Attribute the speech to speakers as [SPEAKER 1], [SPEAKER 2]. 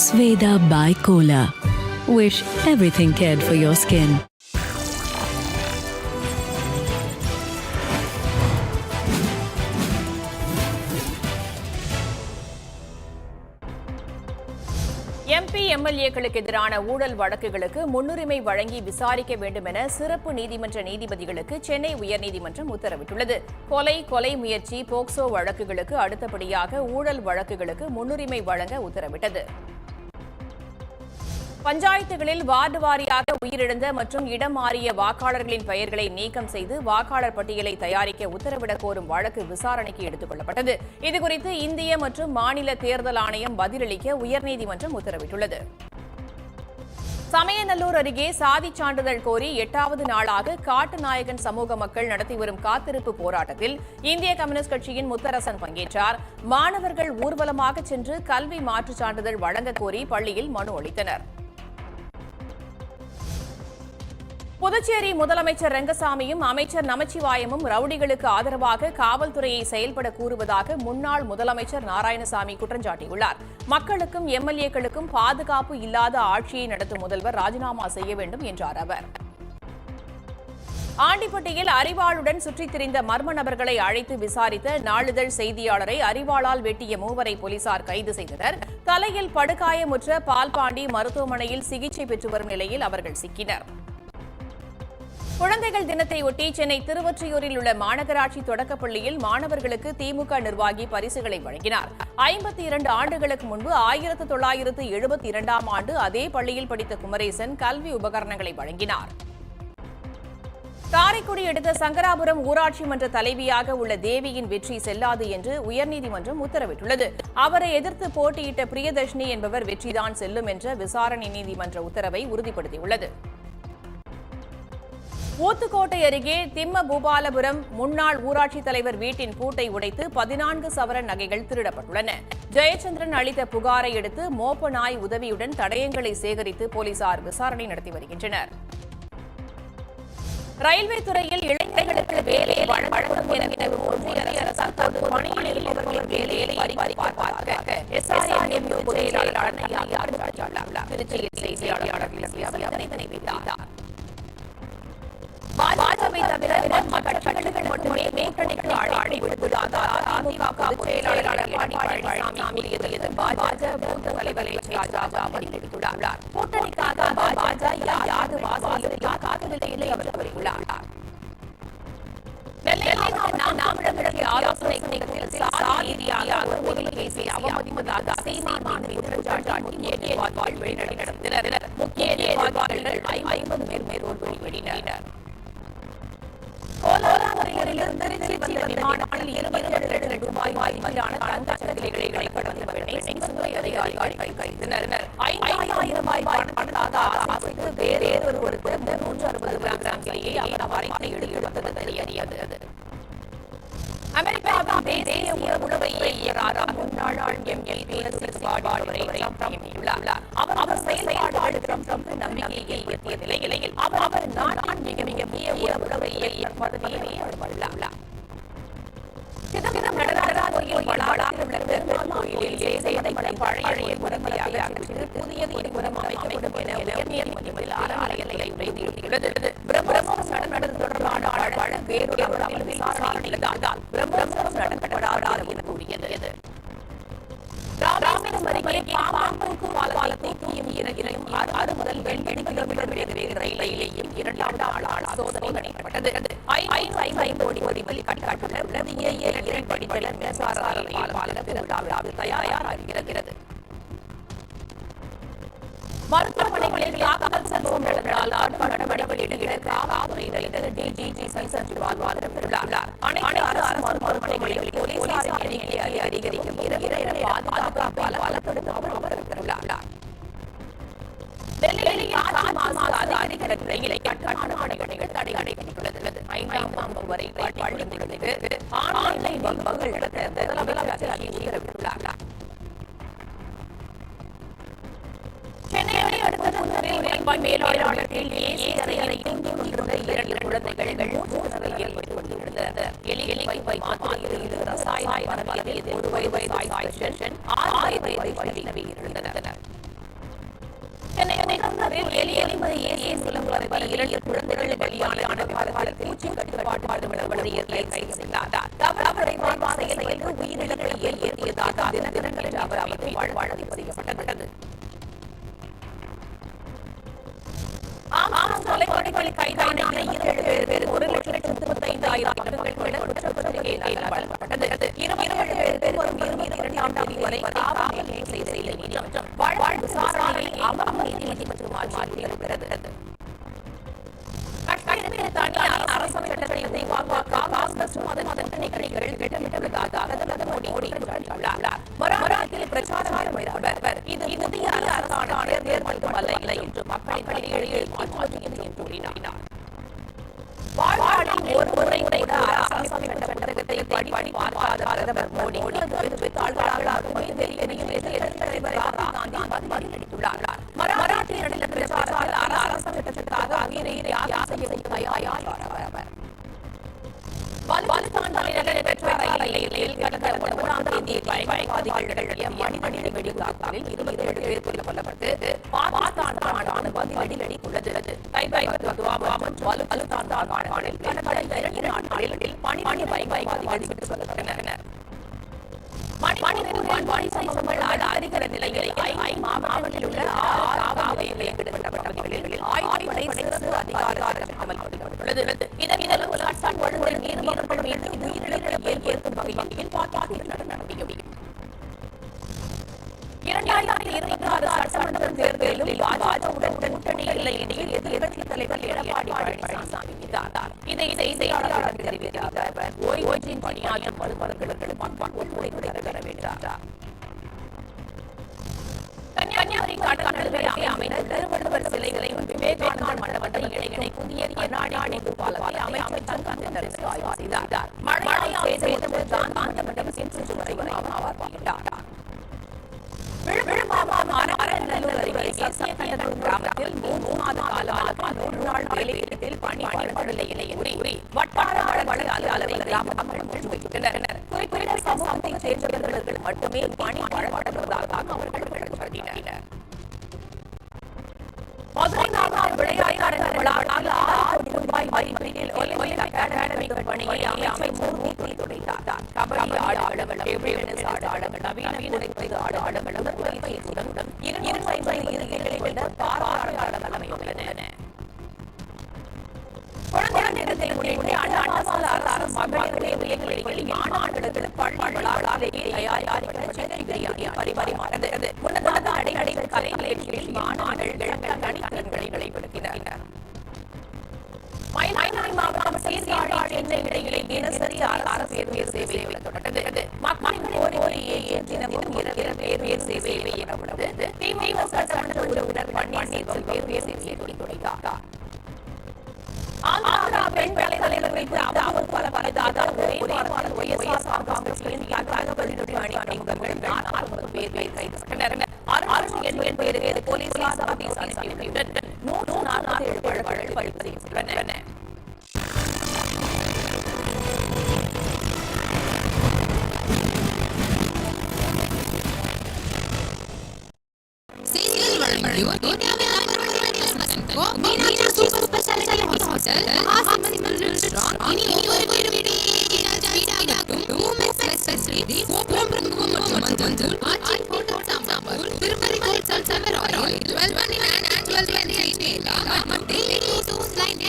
[SPEAKER 1] Sveda by Kohler. Wish everything cared for your skin.
[SPEAKER 2] MP MLA-க்களுக்கு எதிரான ஊழல் வழக்குகளுக்கு முன்னுரிமை வழங்கி விசாரிக்க வேண்டும் என சிறப்பு நீதிமன்ற நீதிபதிகளுக்கு சென்னை உயர்நீதிமன்றம் உத்தரவிட்டுள்ளது. கொலை முயற்சி, போக்சோ வழக்குகளுக்கு அடுத்தபடியாக ஊழல் வழக்குகளுக்கு முன்னுரிமை வழங்க உத்தரவிட்டது. பஞ்சாயத்துகளில் வார்டு வாரியாக உயிரிழந்த மற்றும் இடம் மாறிய வாக்காளர்களின் பெயர்களை நீக்கம் செய்து வாக்காளர் பட்டியலை தயாரிக்க உத்தரவிடக் கோரும் வழக்கு விசாரணைக்கு எடுத்துக் கொள்ளப்பட்டது. இதுகுறித்து இந்திய மற்றும் மாநில தேர்தல் ஆணையம் பதிலளிக்க உயர்நீதிமன்றம் உத்தரவிட்டுள்ளது. சமயநல்லூர் அருகே சாதிச் சான்றிதழ் கோரி 8வது நாளாக காட்டுநாயகன் சமூக மக்கள் நடத்தி வரும் காத்திருப்பு போராட்டத்தில் இந்திய கம்யூனிஸ்ட் கட்சியின் முத்தரசன் பங்கேற்றார். மாணவர்கள் ஊர்வலமாக சென்று கல்வி மாற்றுச் சான்றிதழ் வழங்கக் கோரி பள்ளியில் மனு அளித்தனர். புதுச்சேரி முதலமைச்சர் ரெங்கசாமியும் அமைச்சர் நமச்சிவாயமும் ரவுடிகளுக்கு ஆதரவாக காவல்துறையை செயல்பட கூறுவதாக முன்னாள் முதலமைச்சர் நாராயணசாமி குற்றம் சாட்டியுள்ளார். மக்களுக்கும் MLA-க்களுக்கும் பாதுகாப்பு இல்லாத ஆட்சியை நடத்தும் முதல்வர் ராஜினாமா செய்ய வேண்டும் என்றார் அவர். ஆண்டிப்பட்டியில் அரிவாளுடன் சுற்றித் திரிந்த மர்ம நபர்களை அழைத்து விசாரித்த நாளிதழ் செய்தியாளரை அரிவாளால் வெட்டிய 3வரை போலீசார் கைது செய்தனர். தலையில் படுகாயமுற்ற பால்பாண்டி மருத்துவமனையில் சிகிச்சை பெற்று வரும் நிலையில் அவர்கள் சிக்கினர். குழந்தைகள் தினத்தையொட்டி சென்னை திருவொற்றியூரில் உள்ள மாநகராட்சி தொடக்கப்பள்ளியில் மாணவர்களுக்கு திமுக நிர்வாகி பரிசுகளை வழங்கினார். 52 ஆண்டுகளுக்கு முன்பு 1972ஆம் ஆண்டு அதே பள்ளியில் படித்த குமரேசன் கல்வி உபகரணங்களை வழங்கினார். காரைக்குடி அடுத்த சங்கராபுரம் ஊராட்சி மன்ற தலைவியாக உள்ள தேவியின் வெற்றி செல்லாது என்று உயர்நீதிமன்றம் உத்தரவிட்டுள்ளது. அவரை எதிர்த்து போட்டியிட்ட பிரியதர்ஷினி என்பவர் வெற்றிதான் செல்லும் என்ற விசாரணை நீதிமன்ற உத்தரவை உறுதிப்படுத்தியுள்ளது. ஊத்துக்கோட்டை அருகே திம்மபூபாலபுரம் முன்னாள் ஊராட்சித் தலைவர் வீட்டின் பூட்டை உடைத்து 14 சவரன் நகைகள் திருடப்பட்டுள்ளன. ஜெயச்சந்திரன் அளித்த புகாரை அடுத்து மோப்ப நாய் உதவியுடன் தடயங்களை சேகரித்து போலீசார் விசாரணை நடத்தி வருகின்றனர். ரயில்வே துறையில் இளைஞர்களுக்கு வேலையை வழங்கும் என ஒன்றிய அரசு பணியில் இருப்பவர்களின் வேலையை பறிபார்க்க SRMU பொதுச்செயலாளர் திருச்சியில் செய்தியாளர்களிடம் தெரிவித்தார். பாஜகவை தவிர கட்சிகள் மட்டுமே மேற்கணிக்கு அழைப்பு விடுவதாக அதிமுக பொதுச் செயலாளர் எடப்பாடி பழனிசாமி கூறியது பாஜக மூத்த தலைவரை ராஜா பதிலளித்துள்ளார். கூட்டணிக்காக பாஜக யாது வாசலில் காக்கவில்லை என்று அவர் கூறியுள்ளார். நெல்லையில் நாம் தமிழக ஆலோசனை கூட்டத்தில் சாதி ரீதியாக ஒருவரில் பேசி அவமதிப்பதாக சீமான் குற்றச்சாட்டு வெளிநடத்தினர். முக்கிய நிர்வாகிகள் 50 பேர் வெளியினர். கோலாலூரிலிருந்து திருச்சி வந்த விமானத்தில் 27 லட்சம் ரூபாய் மதிப்பிலான தங்கச்சங்கிலிகளை கடந்த பெண்ணை சிங்கத்துறை அதிகாரிகள் கைதினர். 5000 ரூபாய் பணமாக ஆசைக்கு வேறு ஒருவருக்கு 360 கிராம் சிலையை அவர் அவரை எடுத்து வந்தது தெரியறியது. அமெரிக்காவின் தேசிய உளவுத்துறை இயக்குநர் முன்னாள் MLA அவர் செயல்பாடுகள் ட்ரம்ப் நம்பிக்கையை ஏற்படுத்திய நிலையில் அவர் நாட்டின் மிக பெரிய உளவுத்துறை இயக்குநர் பதவியை அடைந்துள்ளார். சிதம்பரம் நடராஜரின் வளாகத்தில் உள்ள பெருமாள் கோயிலில் சேதமடை பழைய முறைமையாக அகற்றி புதிய கோபுரம் அமைக்கப்படும் என உயர்நீதிமன்றத்தில் ஆணையத்தை உறுதியளித்துள்ளது. பிரம்மோற்சவம் நடந்து தொடர்பான வழக்கு வேறொரு விசாரணை நடந்தால் பிரம்மோற்சவம் நடத்தப்படாது என கூறியது. ராமேஸ்வரம் அருகே பாம்புக்கு பாலத்தை தூயும் இறங்கியும் 6 முதல் 7 கிலோமீட்டர் வேக ரயிலையும் 2வது ஆளான சோதனை நடைபெற்றது. 5 கோடி மதிப்பில் கட்டப்பட்டுள்ள புதிய இரண்டு படித்தள மின்சார ரயில் பாலம் திருவிழாவில் தயாராகிறது. மருத்துவமனைகளில் காவல் சம்பவம் நடந்தால் நடவடிக்கைகள் காவல்துறையினர் DGG சஞ்சீவால் உத்தரவிட்டுள்ளார். அனைத்து அரசு மருத்துவமனைகளில் போலீசாரின் எண்ணிக்கையை அதிகரிக்கும் இரவு பாதுகாப்பு பலப்படுத்த அவர் உத்தரவிட்டுள்ளார். டெல்லியில் ஆட்சி மாசு அதிகரிக்கிற நிலையில் கட்டுமான பணிகள் தடைபட்டுள்ளது. 5ஆம் வகுப்பு வரை பள்ளிகளுக்கு ஆன்லைன் வகுப்புகள் நடத்த முதலமைச்சர் உத்தரவிட்டுள்ளார். சென்னையை அடுத்த புதுவை மேலாளர்கள் ஏசி அறையில் தூங்கிக் கொண்டிருந்த 2 குழந்தைகள் மூச்சு ஏற்பட்டுக் கொண்டிருந்தது. எலி மாத்திரையில் ரசாயன பரவலில் ஒரு வயது 6 வயது இருந்தனர். திருவாரூரில் எலிமலை இயேசுலம் கருவி 2 குழந்தைகள் பலியான காலத்தில் பூச்சி கட்டுப்பாட்டு நடவடிக்கை கைது செய்தார். தவறுவாய்வாக செயல்பட்டு உயிரிழப்பை ஏற்படுத்தியதாக தினகரன் அவர் வழக்கு பதியப்பட்டது. கொலைகளில் கைதான 27 பேர் 1,35,000 குற்றப்பத்திரிகையில் வழங்கப்பட்டது. 27 பேர் வரும் 22ஆம் தேதி வரை காவல் நிலைய நீதிமன்றம் வழக்கு விசாரணையை அமர்வு நீதிமன்றம் மாற்றியிருக்கிறது. தனியார் அரசு சட்டத்தை உருவாக்க காங்கிரஸ் அதன் கணிகள் திட்டமிட்டுள்ளதாக மோடி சாட்டியுள்ளார். மராட்டியில் பிரச்சாரம் அவர் இது புதிய அரசான தேர்தல் அல்ல என்று மக்களின் கணிகளை மாற்றுவது என்று கூறினார். வாழ்நாளில் ஒரு முறை கூட அரசாங்க சட்டத்தை படி பார்க்காத பிரதமர் மோடி பதிலளித்துள்ளார். மராட்டிய நடந்த பிரச்சாரத்தில் அரசு சட்டத்திற்காக உயிரை தியாகம் செய்ய கடந்த 9ஆம் தேதி பயங்கரவாதிகள் மனித வெடித்தாக்குதலில் 27 பேர் கொல்லப்பட்டு பாகிஸ்தான் ராணுவம் பதிலளித்துள்ளது. பலுதான் மாநிலத்தில் கடந்த 2 நாட்களில் பணி பயங்கரவாதிகள் சுட்டுக் கொல்லப்பட்டனர். மணிப்பூரில் அதிகர நிலையில் மாவட்டத்தில் உள்ள 6 காவல் நிலையங்களில் ஆயுதப்படை சிறப்பு அதிகாரம் அமல்படுத்தப்பட்டுள்ளது. இதன் சட்டம் ஒழுங்கு நீதிமன்றம் மீது உயிரிழப்பை ஏற்படுத்தும் வகையில் பாதுகாப்பு நடவடிக்கை 2026 சட்டமன்ற தேர்தலில் பாஜகவுடன் கூட்டணி இல்லை இடையில் எதிர்க்கட்சித் தலைவர் எடப்பாடி பழனிசாமி மீதானார். இதை செய்தியாளர்கள் தெரிவித்த அவர் ஓய்வூதியம் பணியாற்றும் மருத்துவர்களுக்கு ஒத்துழைப்பு தர வேண்டார். கன்னியாகுமரி கடற்கரை அமைந்த திருவள்ளுவர் சிலைகளை விவேகானந்தர் மண்டபத்தை இடையினை புதிய கண்ணாடி பாலத்தை அமைச்சர் தங்கமணி ஆய்வு செய்தார். மழையால் சேதமடைந்த மண்டபம் சென்று சுவரை அவர் பார்த்தார். கிராமத்தில் 3 மாத காலமாக 100 நாள் வேலைத்திட்டத்தில் பணி வழங்கவில்லை என கூறி வட்டார வழக்கு அலுவலரை கிராம மக்கள் வைத்தனர். குறிப்பிட்ட சமூகத்தை சேர்ந்தவர்களுக்கு மட்டுமே பணி வழங்கப்படுவதாக அவர்கள் சாட்டினர். மதுரை மாவட்ட விளையாட்டு விழாவில் 6 கோடி ரூபாய் மதிப்பீட்டில் ஒலிம்பிக் அகாடமிகள் பணியை அமைச்சர் மூர்த்தி துடைத்தார். கபடி ஆடுகளம், டேபிள் ஆடுகளம், நவீன ஆடுகளம் பயிற்சியுடன் 2 இடங்களில் உள்ள பாராளுமன்ற அமைந்துள்ளன. குழந்தை தினத்தை முன்னிட்டு அண்ணாசால அரசு மகளிர் உயர்நிலைகளில் மாணவர்களுக்கு பள்ளி விழாவிலேயே தயாரிக்கப்பட்ட பரிமாறியது. முன்னதாக நடைபெற்ற கலை நிகழ்ச்சிகளில் மாணவர்கள் கணிதங்களை வெளிப்படுத்தினர். மயிலாடுதுறை மாவட்டம் சீர்காழி சென்னை இடையிலே தினசரி அரசு பேருந்து சேவை வழங்கப்பட்டது. மக்களின் கோரிக்கையை தினமும் 2 பேருந்து சேவை இயக்கப்பட்டது. திமுக சட்டமன்ற உறுப்பினர் பன்னீர்செல்வம் பேருந்து சேவையை தொடங்கினார். ஆந்திரா பெண் தலைவர் வைத்து அதாவது பலதாக ஒரே ஒய்எஸ்ஆர் காங்கிரஸின் அணிமுகங்கள் 40 பேர் கைது செய்யப்பட்டனர். பேருக்கு போலீசார் விசாரணையுடன் 147 வழக்குகள் பதிவு செய்யப்பட்டுள்ளன.
[SPEAKER 3] Daily News Line